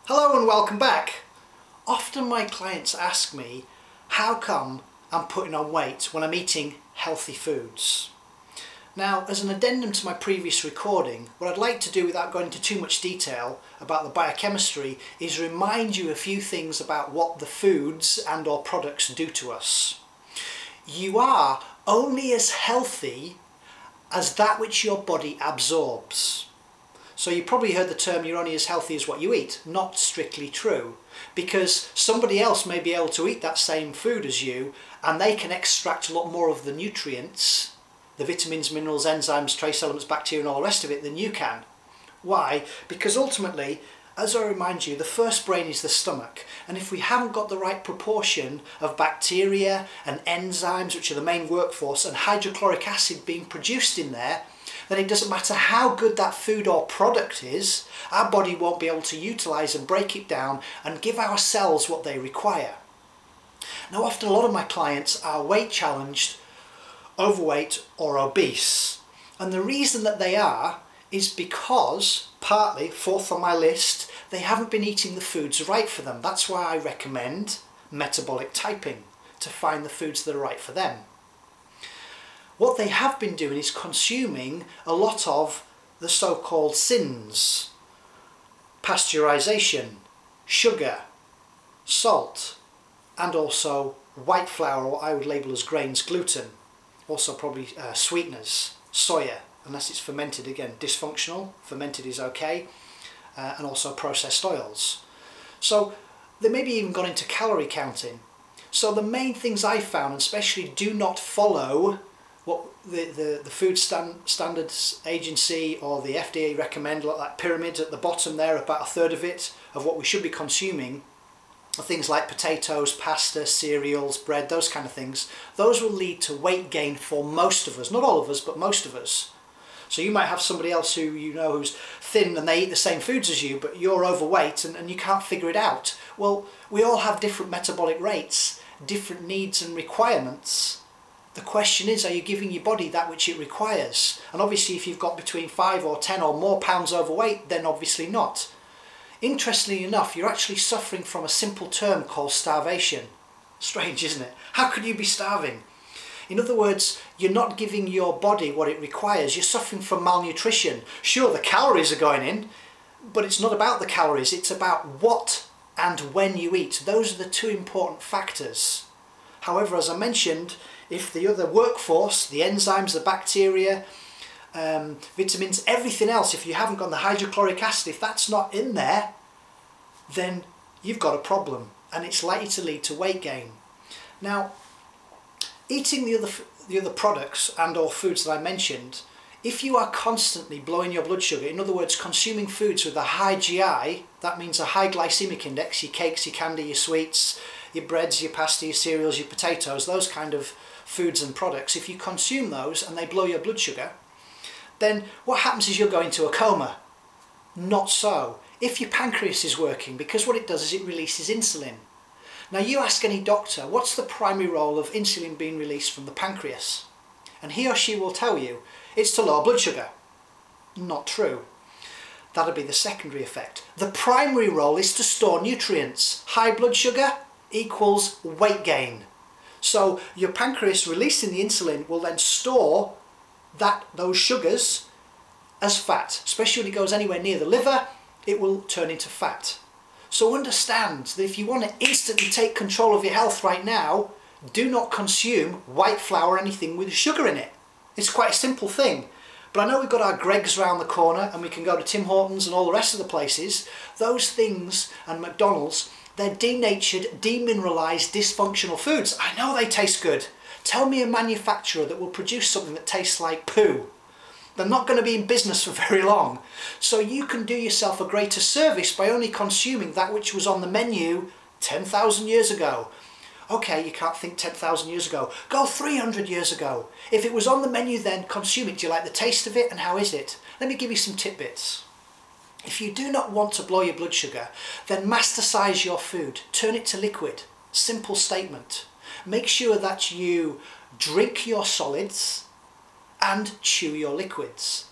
Hello and welcome back. Often my clients ask me how come I'm putting on weight when I'm eating healthy foods. Now, as an addendum to my previous recording, what I'd like to do without going into too much detail about the biochemistry is remind you a few things about what the foods and or products do to us. You are only as healthy as that which your body absorbs. So you probably heard the term you're only as healthy as what you eat. Not strictly true, because somebody else may be able to eat that same food as you and they can extract a lot more of the nutrients, the vitamins, minerals, enzymes, trace elements, bacteria and all the rest of it than you can. Why? Because ultimately, as I remind you, the first brain is the stomach, and if we haven't got the right proportion of bacteria and enzymes, which are the main workforce, and hydrochloric acid being produced in there, then it doesn't matter how good that food or product is, our body won't be able to utilise and break it down and give our cells what they require. Now, often a lot of my clients are weight challenged, overweight or obese, and the reason that they are is because, partly, fourth on my list, they haven't been eating the foods right for them. That's why I recommend metabolic typing, to find the foods that are right for them. What they have been doing is consuming a lot of the so-called sins: pasteurisation, sugar, salt, and also white flour, or I would label as grains, gluten, also probably sweeteners, soya, unless it's fermented, again dysfunctional, fermented is okay, and also processed oils. So they maybe even gone into calorie counting. So the main things I found, especially do not follow what the Food Standards Agency or the FDA recommend, like that pyramid at the bottom there, about a third of it, of what we should be consuming, are things like potatoes, pasta, cereals, bread, those kind of things. Those will lead to weight gain for most of us, not all of us, but most of us. So you might have somebody else who you know who's thin and they eat the same foods as you, but you're overweight and you can't figure it out. Well, we all have different metabolic rates, different needs and requirements. The question is, are you giving your body that which it requires? And obviously if you've got between 5 or 10 or more pounds overweight, then obviously not. Interestingly enough, you're actually suffering from a simple term called starvation. Strange, isn't it? How could you be starving? In other words, you're not giving your body what it requires. You're suffering from malnutrition. Sure, the calories are going in, but it's not about the calories. It's about what and when you eat. Those are the two important factors. However, as I mentioned, if the other workforce, the enzymes, the bacteria, vitamins, everything else, if you haven't got the hydrochloric acid, if that's not in there, then you've got a problem and it's likely to lead to weight gain. Now, eating the other products and or foods that I mentioned, if you are constantly blowing your blood sugar, in other words consuming foods with a high GI, that means a high glycemic index, your cakes, your candy, your sweets, your breads, your pasta, your cereals, your potatoes, those kind of foods and products, if you consume those and they blow your blood sugar, then what happens is you'll go into a coma. Not so. If your pancreas is working, because what it does is it releases insulin. Now you ask any doctor, what's the primary role of insulin being released from the pancreas? And he or she will tell you, it's to lower blood sugar. Not true. That'll be the secondary effect. The primary role is to store nutrients. High blood sugar equals weight gain. So your pancreas releasing the insulin will then store those sugars as fat, especially when it goes anywhere near the liver, it will turn into fat. So understand that if you want to instantly take control of your health right now, do not consume white flour or anything with sugar in it. It's quite a simple thing. But I know we've got our Greggs around the corner and we can go to Tim Hortons and all the rest of the places. Those things and McDonald's, they're denatured, demineralised, dysfunctional foods. I know they taste good. Tell me a manufacturer that will produce something that tastes like poo. They're not going to be in business for very long. So you can do yourself a greater service by only consuming that which was on the menu 10,000 years ago. Okay, you can't think 10,000 years ago. Go 300 years ago. If it was on the menu then, consume it. Do you like the taste of it and how is it? Let me give you some tidbits. If you do not want to blow your blood sugar, then masticize your food. Turn it to liquid. Simple statement. Make sure that you drink your solids and chew your liquids.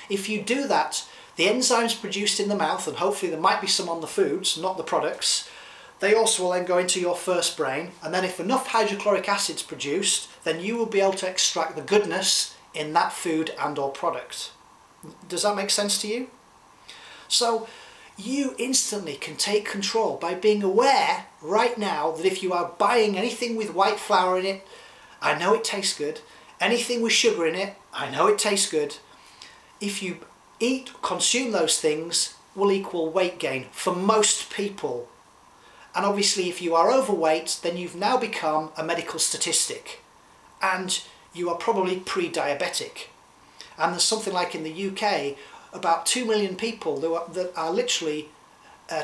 If you do that, the enzymes produced in the mouth, and hopefully there might be some on the foods, not the products, they also will then go into your first brain, and then if enough hydrochloric acid is produced, then you will be able to extract the goodness in that food and or product. Does that make sense to you? So you instantly can take control by being aware right now that if you are buying anything with white flour in it, I know it tastes good. Anything with sugar in it, I know it tastes good. If you consume those things, will equal weight gain for most people. And obviously if you are overweight, then you've now become a medical statistic and you are probably pre-diabetic. And there's something like in the UK about 2 million people that are literally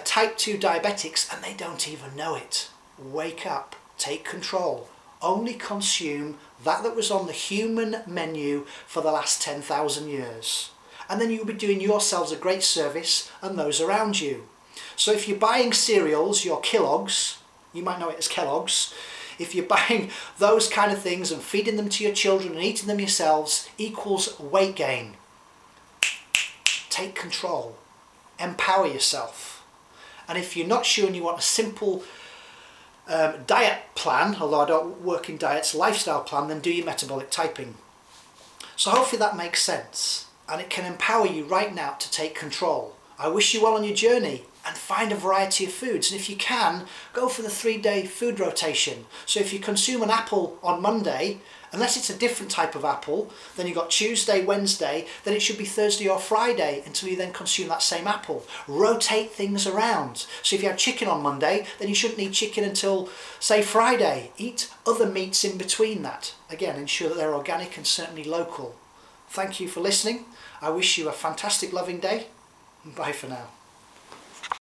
type 2 diabetics and they don't even know it. Wake up, take control. Only consume that was on the human menu for the last 10,000 years. And then you'll be doing yourselves a great service and those around you. So if you're buying cereals, your Kellogg's, you might know it as Kellogg's, if you're buying those kind of things and feeding them to your children and eating them yourselves, equals weight gain. Take control. Empower yourself. And if you're not sure and you want a simple diet plan, although I don't work in diets, lifestyle plan, then do your metabolic typing. So hopefully that makes sense and it can empower you right now to take control. I wish you well on your journey and find a variety of foods, and if you can, go for the 3-day food rotation. So if you consume an apple on Monday, unless it's a different type of apple, then you've got Tuesday, Wednesday, then it should be Thursday or Friday until you then consume that same apple. Rotate things around. So if you have chicken on Monday, then you shouldn't eat chicken until, say, Friday. Eat other meats in between that. Again, ensure that they're organic and certainly local. Thank you for listening. I wish you a fantastic loving day. Bye for now.